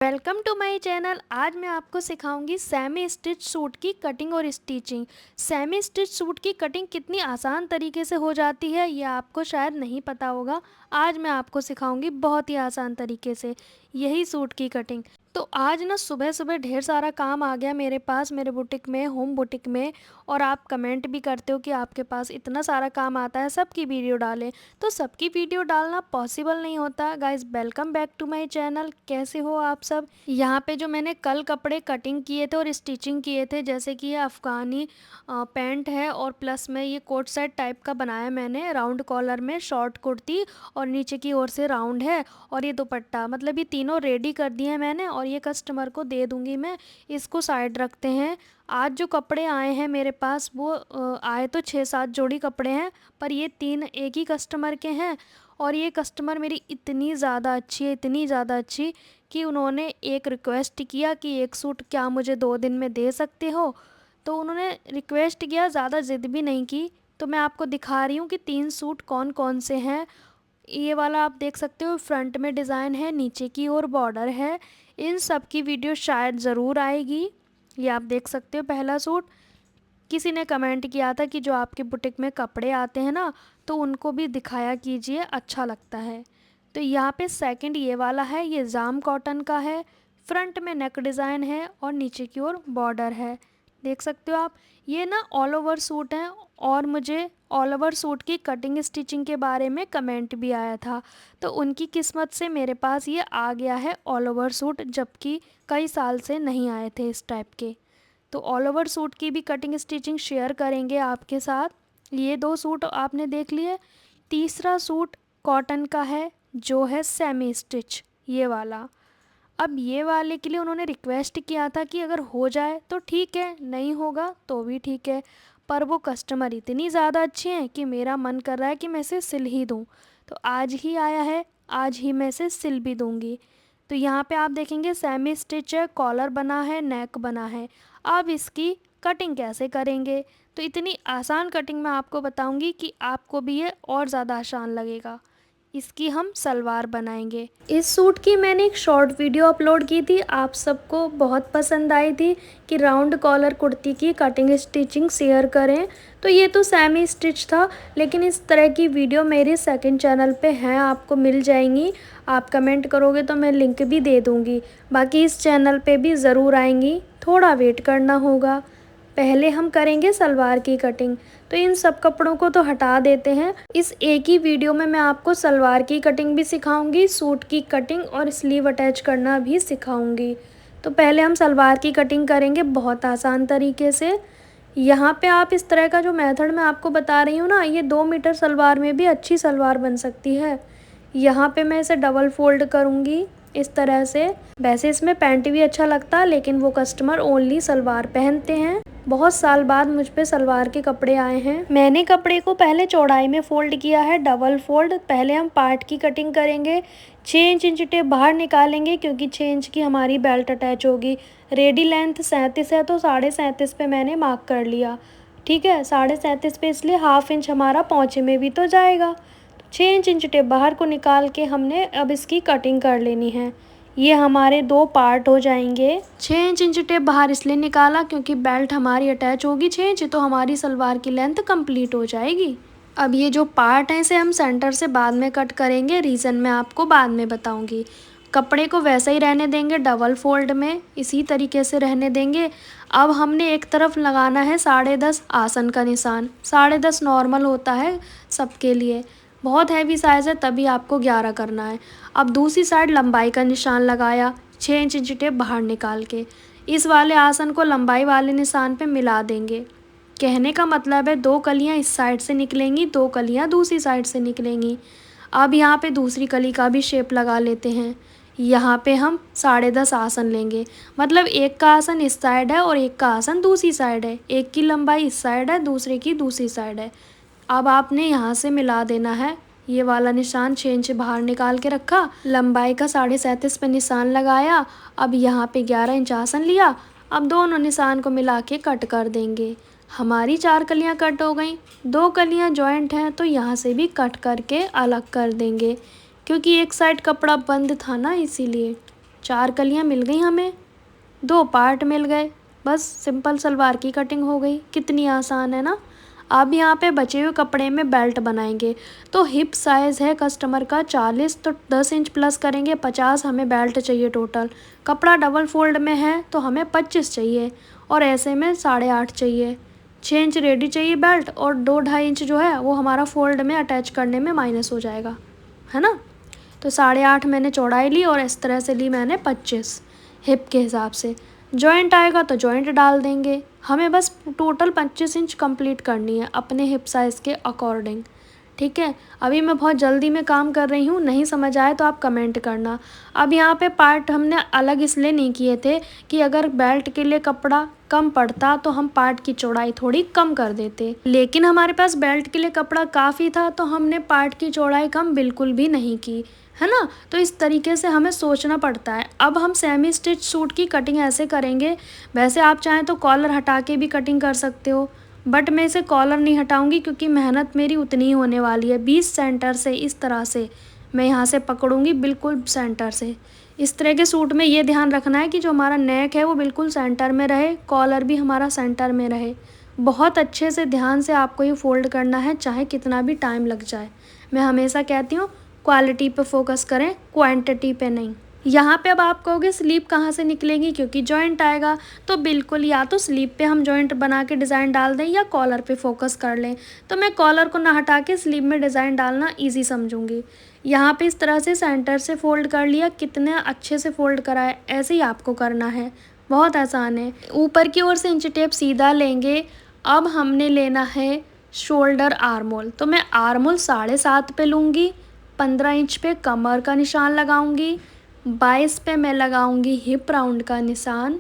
Welcome to my channel. आज मैं आपको सिखाऊंगी सेमी स्टिच सूट की कटिंग और स्टिचिंग। सेमी स्टिच सूट की कटिंग कितनी आसान तरीके से हो जाती है ये आपको शायद नहीं पता होगा। आज मैं आपको सिखाऊंगी बहुत ही आसान तरीके से यही सूट की कटिंग। तो आज ना सुबह सुबह ढेर सारा काम आ गया मेरे पास, मेरे बुटीक में, होम बुटीक में। और आप कमेंट भी करते हो कि आपके पास इतना सारा काम आता है, सबकी वीडियो डालें। तो सबकी वीडियो डालना पॉसिबल नहीं होता। Guys welcome back to my channel. कैसे हो आप सब? यहाँ पे जो मैंने कल कपड़े कटिंग किए थे और स्टिचिंग किए थे, जैसे कि ये अफ़गानी पैंट है और प्लस में ये कोट सेट टाइप का बनाया मैंने राउंड कॉलर में, शॉर्ट कुर्ती और नीचे की ओर से राउंड है। और ये दुपट्टा, मतलब ये तीनों रेडी कर दिए हैं मैंने और ये कस्टमर को दे दूँगी मैं। इसको साइड रखते हैं। आज जो कपड़े आए हैं मेरे पास वो आए तो 6-7 जोड़ी कपड़े हैं, पर ये 3 एक ही कस्टमर के हैं। और ये कस्टमर मेरी इतनी ज़्यादा अच्छी है, इतनी ज़्यादा अच्छी कि उन्होंने एक रिक्वेस्ट किया कि एक सूट क्या मुझे 2 दिन में दे सकते हो। तो उन्होंने रिक्वेस्ट किया, ज़्यादा ज़िद भी नहीं की। तो मैं आपको दिखा रही हूँ कि 3 सूट कौन कौन से हैं। ये वाला आप देख सकते हो, फ्रंट में डिज़ाइन है, नीचे की ओर बॉर्डर है। इन सब की वीडियो शायद ज़रूर आएगी। ये आप देख सकते हो पहला सूट। किसी ने कमेंट किया था कि जो आपके बुटीक में कपड़े आते हैं ना, तो उनको भी दिखाया कीजिए, अच्छा लगता है। तो यहाँ पे सेकंड ये वाला है, ये जाम कॉटन का है। फ्रंट में नेक डिज़ाइन है और नीचे की ओर बॉर्डर है, देख सकते हो आप। ये ना ऑल ओवर सूट है और मुझे ऑल ओवर सूट की कटिंग स्टिचिंग के बारे में कमेंट भी आया था, तो उनकी किस्मत से मेरे पास ये आ गया है ऑल ओवर सूट, जबकि कई साल से नहीं आए थे इस टाइप के। तो ऑल ओवर सूट की भी कटिंग स्टिचिंग शेयर करेंगे आपके साथ। ये 2 सूट आपने देख लिए। तीसरा सूट कॉटन का है जो है सेमी स्टिच, ये वाला। अब ये वाले के लिए उन्होंने रिक्वेस्ट किया था कि अगर हो जाए तो ठीक है, नहीं होगा तो भी ठीक है। पर वो कस्टमर इतनी ज़्यादा अच्छी हैं कि मेरा मन कर रहा है कि मैं इसे सिल ही दूँ। तो आज ही आया है, आज ही मैं इसे सिल भी दूँगी। तो यहाँ पे आप देखेंगे सेमी स्टिच है, कॉलर बना है, नेक बना है। अब इसकी कटिंग कैसे करेंगे, तो इतनी आसान कटिंग मैं आपको बताऊंगी कि आपको भी ये और ज़्यादा आसान लगेगा। इसकी हम सलवार बनाएंगे। इस सूट की मैंने एक शॉर्ट वीडियो अपलोड की थी, आप सबको बहुत पसंद आई थी कि राउंड कॉलर कुर्ती की कटिंग स्टिचिंग शेयर करें। तो ये तो सेमी स्टिच था, लेकिन इस तरह की वीडियो मेरे सेकंड चैनल पे हैं, आपको मिल जाएंगी। आप कमेंट करोगे तो मैं लिंक भी दे दूँगी। बाकी इस चैनल पे भी ज़रूर आएंगी, थोड़ा वेट करना होगा। पहले हम करेंगे सलवार की कटिंग। तो इन सब कपड़ों को तो हटा देते हैं। इस एक ही वीडियो में मैं आपको सलवार की कटिंग भी सिखाऊंगी, सूट की कटिंग और स्लीव अटैच करना भी सिखाऊंगी। तो पहले हम सलवार की कटिंग करेंगे बहुत आसान तरीके से। यहाँ पे आप इस तरह का जो मेथड मैं आपको बता रही हूँ ना, ये 2 मीटर सलवार में भी अच्छी सलवार बन सकती है। यहाँ पे मैं इसे डबल फोल्ड करूँगी इस तरह से। वैसे इसमें पैंट भी अच्छा लगता है, लेकिन वो कस्टमर ओनली सलवार पहनते हैं। बहुत साल बाद मुझ पे सलवार के कपड़े आए हैं। मैंने कपड़े को पहले चौड़ाई में फोल्ड किया है, डबल फोल्ड। पहले हम पार्ट की कटिंग करेंगे। 6 इंच टेप बाहर निकालेंगे क्योंकि 6 इंच की हमारी बेल्ट अटैच होगी। रेडी लेंथ 37 है, तो 37.5 पे मैंने मार्क कर लिया। ठीक है, 37.5 पे, इसलिए हाफ इंच हमारा पहुँचे में भी तो जाएगा। 6 इंच टेप बाहर को निकाल के हमने अब इसकी कटिंग कर लेनी है। ये हमारे 2 पार्ट हो जाएंगे। 6 इंच टेप बाहर इसलिए निकाला क्योंकि बेल्ट हमारी अटैच होगी 6 इंच, तो हमारी सलवार की लेंथ कंप्लीट हो जाएगी। अब ये जो पार्ट है इसे हम सेंटर से बाद में कट करेंगे, रीज़न मैं आपको बाद में बताऊंगी। कपड़े को वैसे ही रहने देंगे, डबल फोल्ड में इसी तरीके से रहने देंगे। अब हमने एक तरफ लगाना है 10.5 आसन का निशान। 10.5 नॉर्मल होता है सबके लिए, बहुत हैवी साइज़ है तभी आपको 11 करना है। अब दूसरी साइड लंबाई का निशान लगाया, 6 इंच टेप बाहर निकाल के इस वाले आसन को लंबाई वाले निशान पे मिला देंगे। कहने का मतलब है 2 कलियां इस साइड से निकलेंगी, 2 कलियां दूसरी साइड से निकलेंगी। अब यहाँ पे दूसरी कली का भी शेप लगा लेते हैं। यहाँ पे हम 10.5 आसन लेंगे, मतलब एक का आसन इस साइड है और एक का आसन दूसरी साइड है। एक की लंबाई इस साइड है, दूसरे की दूसरी साइड है। अब आपने यहाँ से मिला देना है। ये वाला निशान 6 इंच बाहर निकाल के रखा, लंबाई का 37.5 पे निशान लगाया। अब यहाँ पे 11 इंच आसन लिया। अब दोनों निशान को मिला के कट कर देंगे। हमारी 4 कलियाँ कट हो गई। 2 कलियाँ जॉइंट हैं तो यहाँ से भी कट करके अलग कर देंगे, क्योंकि एक साइड कपड़ा बंद था ना, इसीलिए। 4 कलियाँ मिल गई हमें, 2 पार्ट मिल गए, बस सिंपल सलवार की कटिंग हो गई। कितनी आसान है ना। अब यहाँ पे बचे हुए कपड़े में बेल्ट बनाएंगे। तो हिप साइज़ है कस्टमर का 40, तो 10 इंच प्लस करेंगे 50 हमें बेल्ट चाहिए टोटल। कपड़ा डबल फोल्ड में है तो हमें 25 चाहिए और ऐसे में 8.5 चाहिए। 6 इंच रेडी चाहिए बेल्ट और 2-2.5 इंच जो है वो हमारा फोल्ड में अटैच करने में माइनस हो जाएगा, है ना। तो 8.5 मैंने चौड़ाई ली और इस तरह से ली मैंने 25 हिप के हिसाब से। जॉइंट आएगा तो जॉइंट डाल देंगे। हमें बस टोटल 25 इंच कंप्लीट करनी है अपने हिप साइज़ के अकॉर्डिंग, ठीक है। अभी मैं बहुत जल्दी में काम कर रही हूँ, नहीं समझ आए तो आप कमेंट करना। अब यहाँ पे पार्ट हमने अलग इसलिए नहीं किए थे कि अगर बेल्ट के लिए कपड़ा कम पड़ता तो हम पार्ट की चौड़ाई थोड़ी कम कर देते, लेकिन हमारे पास बेल्ट के लिए कपड़ा काफ़ी था तो हमने पार्ट की चौड़ाई कम बिल्कुल भी नहीं की, है ना। तो इस तरीके से हमें सोचना पड़ता है। अब हम सेमी स्टिच सूट की कटिंग ऐसे करेंगे। वैसे आप चाहें तो कॉलर हटा के भी कटिंग कर सकते हो, बट मैं इसे कॉलर नहीं हटाऊंगी क्योंकि मेहनत मेरी उतनी ही होने वाली है। 20 सेंटर से इस तरह से मैं यहाँ से पकड़ूंगी, बिल्कुल सेंटर से। इस तरह के सूट में ये ध्यान रखना है कि जो हमारा नेक है वो बिल्कुल सेंटर में रहे, कॉलर भी हमारा सेंटर में रहे। बहुत अच्छे से ध्यान से आपको ये फोल्ड करना है, चाहे कितना भी टाइम लग जाए। मैं हमेशा कहती हूँ क्वालिटी पे फोकस करें, क्वांटिटी पे नहीं। यहाँ पे अब आप कहोगे स्लीप कहाँ से निकलेगी, क्योंकि जॉइंट आएगा। तो बिल्कुल या तो स्लीप पे हम जॉइंट बना के डिज़ाइन डाल दें या कॉलर पे फोकस कर लें। तो मैं कॉलर को ना हटा के स्लीप में डिज़ाइन डालना ईजी समझूंगी। यहाँ पे इस तरह से सेंटर से फोल्ड कर लिया। कितने अच्छे से फोल्ड करा है, ऐसे ही आपको करना है, बहुत आसान है। ऊपर की ओर से इंच टेप सीधा लेंगे। अब हमने लेना है शोल्डर आर्मोल। तो मैं आर्मोल 7.5 पे लूँगी, 15 इंच पे कमर का निशान लगाऊंगी, 22 पे मैं लगाऊंगी हिप राउंड का निशान।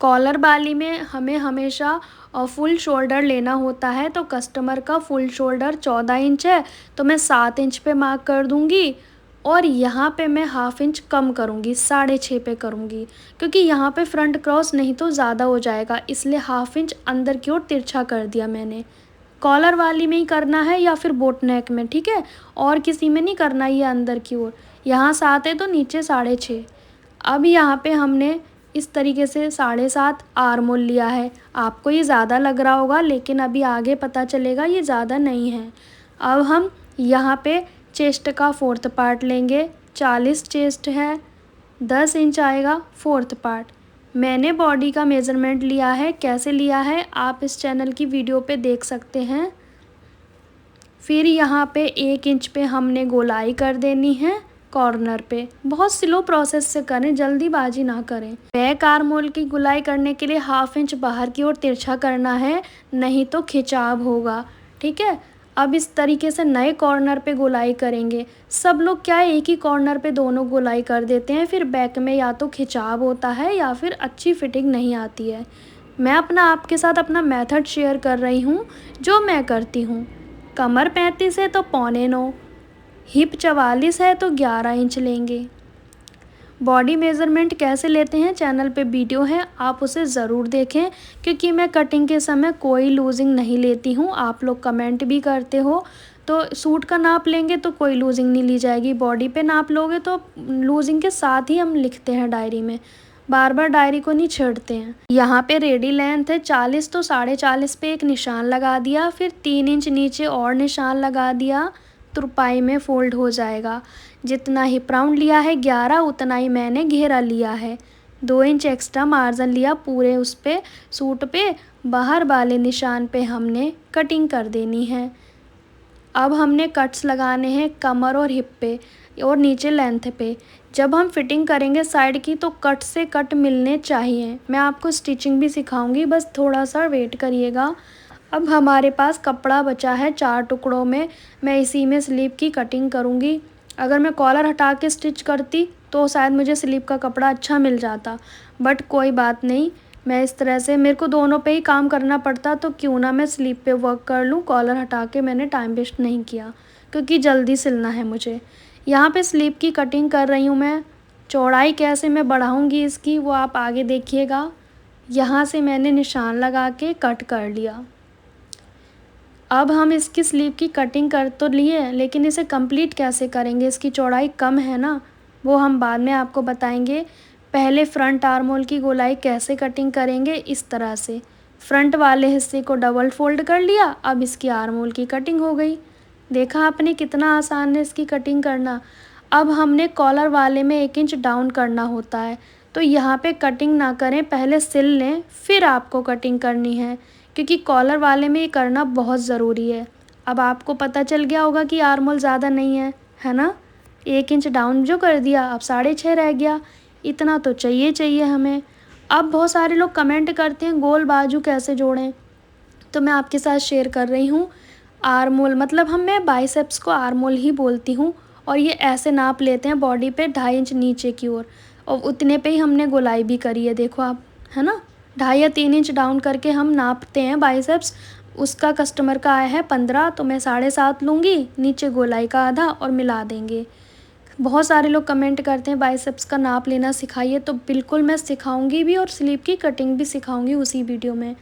कॉलर बाली में हमें हमेशा फुल शोल्डर लेना होता है, तो कस्टमर का फुल शोल्डर 14 इंच है तो मैं 7 इंच पे मार्क कर दूंगी और यहाँ पे मैं हाफ इंच कम करूँगी, 6.5 पे करूँगी, क्योंकि यहाँ पे फ्रंट क्रॉस नहीं तो ज़्यादा हो जाएगा, इसलिए हाफ इंच अंदर की ओर तिरछा कर दिया मैंने। कॉलर वाली में ही करना है या फिर बोट नेक में, ठीक है, और किसी में नहीं करना ये अंदर की ओर। यहाँ 7 है तो नीचे 6.5। अब यहाँ पे हमने इस तरीके से 7.5 आर्मोल लिया है। आपको ये ज़्यादा लग रहा होगा लेकिन अभी आगे पता चलेगा ये ज़्यादा नहीं है। अब हम यहाँ पे चेस्ट का 4th पार्ट लेंगे। 40 चेस्ट है, 10 इंच आएगा 4th पार्ट। मैंने बॉडी का मेज़रमेंट लिया है, कैसे लिया है आप इस चैनल की वीडियो पे देख सकते हैं। फिर यहाँ पे 1 इंच पे हमने गोलाई कर देनी है कॉर्नर पे। बहुत स्लो प्रोसेस से करें, जल्दीबाजी ना करें। बैक आर्मोल की गोलाई करने के लिए हाफ इंच बाहर की ओर तिरछा करना है, नहीं तो खिंचाव होगा, ठीक है। अब इस तरीके से नए कॉर्नर पे गोलाई करेंगे। सब लोग क्या है एक ही कॉर्नर पे दोनों गोलाई कर देते हैं, फिर बैक में या तो खिंचाव होता है या फिर अच्छी फिटिंग नहीं आती है। मैं आपके साथ अपना मेथड शेयर कर रही हूँ जो मैं करती हूँ। कमर 35 है तो 8.25, हिप 44 है तो 11 इंच लेंगे। बॉडी मेज़रमेंट कैसे लेते हैं चैनल पे वीडियो है, आप उसे ज़रूर देखें, क्योंकि मैं कटिंग के समय कोई लूजिंग नहीं लेती हूँ। आप लोग कमेंट भी करते हो, तो सूट का नाप लेंगे तो कोई लूजिंग नहीं ली जाएगी, बॉडी पे नाप लोगे तो लूजिंग के साथ ही हम लिखते हैं डायरी में, बार बार डायरी को नहीं छेड़ते हैं। यहाँ पे रेडी लेंथ है 40, तो 40.5 पे एक निशान लगा दिया, फिर 3 इंच नीचे और निशान लगा दिया, तुरपाई में फोल्ड हो जाएगा। जितना हिप राउंड लिया है 11, उतना ही मैंने घेरा लिया है। 2 इंच एक्स्ट्रा मार्जिन लिया पूरे उस पे सूट पे, बाहर वाले निशान पे हमने कटिंग कर देनी है। अब हमने कट्स लगाने हैं कमर और हिप पे और नीचे लेंथ पे। जब हम फिटिंग करेंगे साइड की तो कट से कट मिलने चाहिए। मैं आपको स्टिचिंग भी सिखाऊंगी, बस थोड़ा सा वेट करिएगा। अब हमारे पास कपड़ा बचा है 4 टुकड़ों में, मैं इसी में स्लीव की कटिंग करूंगी। अगर मैं कॉलर हटा के स्टिच करती तो शायद मुझे स्लीव का कपड़ा अच्छा मिल जाता, बट कोई बात नहीं, मैं इस तरह से मेरे को दोनों पे ही काम करना पड़ता तो क्यों ना मैं स्लीव पे वर्क कर लूँ। कॉलर हटा के मैंने टाइम वेस्ट नहीं किया क्योंकि जल्दी सिलना है मुझे। यहाँ पे स्लीव की कटिंग कर रही हूँ मैं। चौड़ाई कैसे मैं बढ़ाऊँगी इसकी वो आप आगे देखिएगा। यहाँ से मैंने निशान लगा के कट कर लिया। अब हम इसकी स्लीव की कटिंग कर तो लिए, लेकिन इसे कंप्लीट कैसे करेंगे, इसकी चौड़ाई कम है ना, वो हम बाद में आपको बताएंगे। पहले फ्रंट आर्म होल की गोलाई कैसे कटिंग करेंगे, इस तरह से फ्रंट वाले हिस्से को डबल फोल्ड कर लिया। अब इसकी आर्म होल की कटिंग हो गई। देखा आपने कितना आसान है इसकी कटिंग करना। अब हमने कॉलर वाले में 1 इंच डाउन करना होता है, तो यहाँ पे कटिंग ना करें, पहले सिल लें फिर आपको कटिंग करनी है, क्योंकि कॉलर वाले में ये करना बहुत ज़रूरी है। अब आपको पता चल गया होगा कि आर्म होल ज़्यादा नहीं है ना। 1 इंच डाउन जो कर दिया, अब 6.5 रह गया। इतना तो चाहिए हमें। अब बहुत सारे लोग कमेंट करते हैं गोल बाजू कैसे जोड़ें, तो मैं आपके साथ शेयर कर रही हूँ। आर्म होल मतलब मैं बाइसेप्स को आर्म होल ही बोलती हूँ, और ये ऐसे नाप लेते हैं बॉडी पे 2.5 इंच नीचे की ओर, और उतने पे ही हमने गोलाई भी करी है, देखो आप, है ना। 2.5 या 3 इंच डाउन करके हम नापते हैं बाइसेप्स। उसका कस्टमर का आया है 15, तो मैं 7.5 लूँगी, नीचे गोलाई का आधा और मिला देंगे। बहुत सारे लोग कमेंट करते हैं बाइसेप्स का नाप लेना सिखाइए, तो बिल्कुल मैं सिखाऊंगी भी, और स्लीव की कटिंग भी सिखाऊंगी उसी वीडियो में,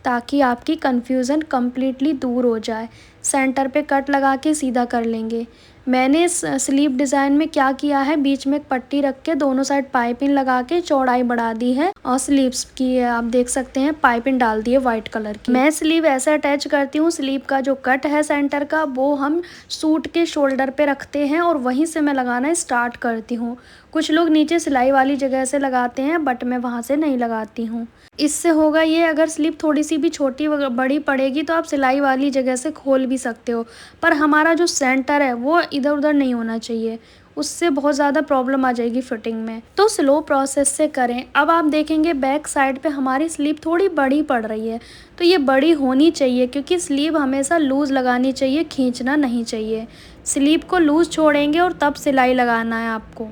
ताकि आपकी कन्फ्यूज़न कम्प्लीटली दूर हो जाए। सेंटर पे कट लगा के सीधा कर लेंगे। मैंने इस स्लीव डिज़ाइन में क्या किया है, बीच में एक पट्टी रख के दोनों साइड पाइपिंग लगा के चौड़ाई बढ़ा दी है, और स्लीव्स की आप देख सकते हैं पाइपिंग डाल दी है वाइट कलर की। मैं स्लीव ऐसे अटैच करती हूँ, स्लीव का जो कट है सेंटर का वो हम सूट के शोल्डर पे रखते हैं, और वहीं से मैं लगाना स्टार्ट करती हूँ। कुछ लोग नीचे सिलाई वाली जगह से लगाते हैं, बट मैं वहाँ से नहीं लगाती हूँ। इससे होगा ये, अगर स्लीव थोड़ी सी भी छोटी बड़ी पड़ेगी तो आप सिलाई वाली जगह से खोल भी सकते हो, पर हमारा जो सेंटर है वो इधर उधर नहीं होना चाहिए, उससे बहुत ज़्यादा प्रॉब्लम आ जाएगी फिटिंग में। तो स्लो प्रोसेस से करें। अब आप देखेंगे बैक साइड पे हमारी स्लीव थोड़ी बड़ी पड़ रही है, तो ये बड़ी होनी चाहिए, क्योंकि स्लीव हमेशा लूज़ लगानी चाहिए, खींचना नहीं चाहिए। स्लीव को लूज़ छोड़ेंगे और तब सिलाई लगाना है आपको।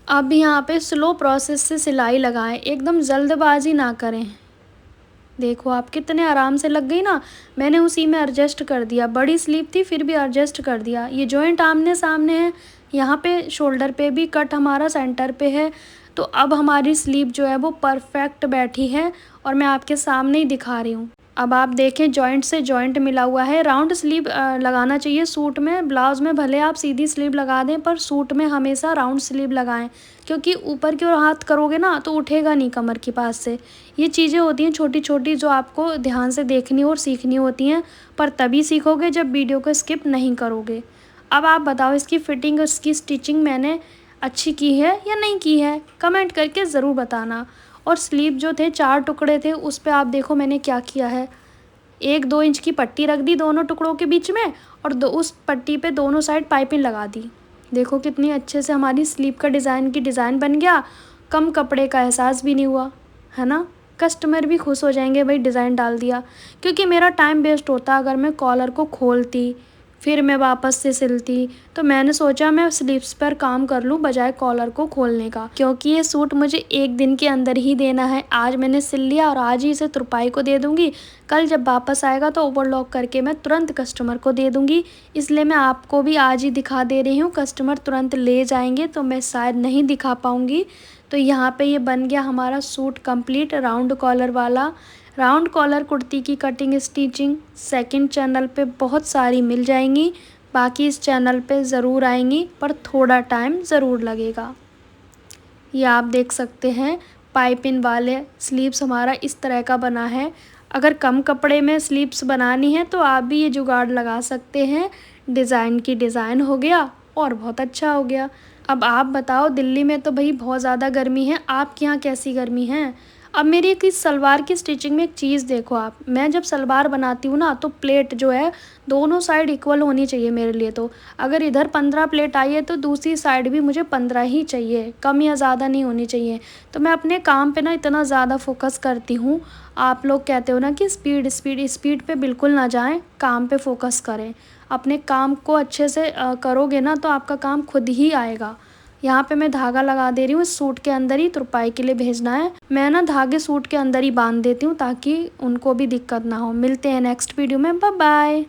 अब यहाँ पे स्लो प्रोसेस से सिलाई लगाएं, एकदम जल्दबाजी ना करें। देखो आप कितने आराम से लग गई ना, मैंने उसी में एडजस्ट कर दिया। बड़ी स्लीव थी फिर भी एडजस्ट कर दिया। ये जॉइंट आमने सामने है, यहाँ पे शोल्डर पे भी कट हमारा सेंटर पे है, तो अब हमारी स्लीव जो है वो परफेक्ट बैठी है, और मैं आपके सामने ही दिखा रही हूँ। अब आप देखें जॉइंट से जॉइंट मिला हुआ है। राउंड स्लीव लगाना चाहिए सूट में। ब्लाउज़ में भले आप सीधी स्लीव लगा दें, पर सूट में हमेशा राउंड स्लीव लगाएं, क्योंकि ऊपर की ओर हाथ करोगे ना तो उठेगा नहीं कमर के पास से। ये चीज़ें होती हैं छोटी छोटी जो आपको ध्यान से देखनी और सीखनी होती हैं, पर तभी सीखोगे जब वीडियो को स्किप नहीं करोगे। अब आप बताओ इसकी फ़िटिंग, इसकी स्टिचिंग मैंने अच्छी की है या नहीं की है, कमेंट करके ज़रूर बताना। और स्लीव जो थे 4 टुकड़े थे, उस पे आप देखो मैंने क्या किया है, 1-2 इंच की पट्टी रख दी दोनों टुकड़ों के बीच में, और उस पट्टी पे दोनों साइड पाइपिंग लगा दी। देखो कितनी अच्छे से हमारी स्लीव का डिज़ाइन बन गया। कम कपड़े का एहसास भी नहीं हुआ, है ना। कस्टमर भी खुश हो जाएंगे, भाई डिज़ाइन डाल दिया, क्योंकि मेरा टाइम वेस्ट होता अगर मैं कॉलर को खोलती फिर मैं वापस से सिलती। तो मैंने सोचा मैं स्लीव्स पर काम कर लूँ बजाय कॉलर को खोलने का, क्योंकि ये सूट मुझे 1 दिन के अंदर ही देना है। आज मैंने सिल लिया और आज ही इसे तुरपाई को दे दूँगी। कल जब वापस आएगा तो ओवरलॉक करके मैं तुरंत कस्टमर को दे दूँगी। इसलिए मैं आपको भी आज ही दिखा दे रही हूँ, कस्टमर तुरंत ले जाएंगे तो मैं शायद नहीं दिखा पाऊँगी। तो यहाँ पे ये बन गया हमारा सूट कंप्लीट, राउंड कॉलर वाला। राउंड कॉलर कुर्ती की कटिंग स्टिचिंग सेकंड चैनल पे बहुत सारी मिल जाएंगी, बाकी इस चैनल पे ज़रूर आएंगी, पर थोड़ा टाइम ज़रूर लगेगा। ये आप देख सकते हैं पाइपिंग वाले स्लीव्स हमारा इस तरह का बना है। अगर कम कपड़े में स्लीव्स बनानी है तो आप भी ये जुगाड़ लगा सकते हैं। डिज़ाइन की डिज़ाइन हो गया और बहुत अच्छा हो गया। अब आप बताओ, दिल्ली में तो भाई बहुत ज़्यादा गर्मी है, आपके यहाँ कैसी गर्मी है। अब मेरी एक इस सलवार की स्टिचिंग में एक चीज़ देखो आप, मैं जब सलवार बनाती हूँ ना तो प्लेट जो है दोनों साइड इक्वल होनी चाहिए मेरे लिए। तो अगर इधर 15 प्लेट आई है तो दूसरी साइड भी मुझे 15 ही चाहिए, कम या ज़्यादा नहीं होनी चाहिए। तो मैं अपने काम पे ना इतना ज़्यादा फोकस करती हूँ। आप लोग कहते हो ना कि स्पीड पे बिल्कुल ना जाएं, काम पे फोकस करें। अपने काम को अच्छे से करोगे ना तो आपका काम खुद ही आएगा। यहाँ पे मैं धागा लगा दे रही हूँ, इस सूट के अंदर ही तुरपाई के लिए भेजना है। मैं ना धागे सूट के अंदर ही बांध देती हूँ ताकि उनको भी दिक्कत ना हो। मिलते हैं नेक्स्ट वीडियो में, बाय बाय।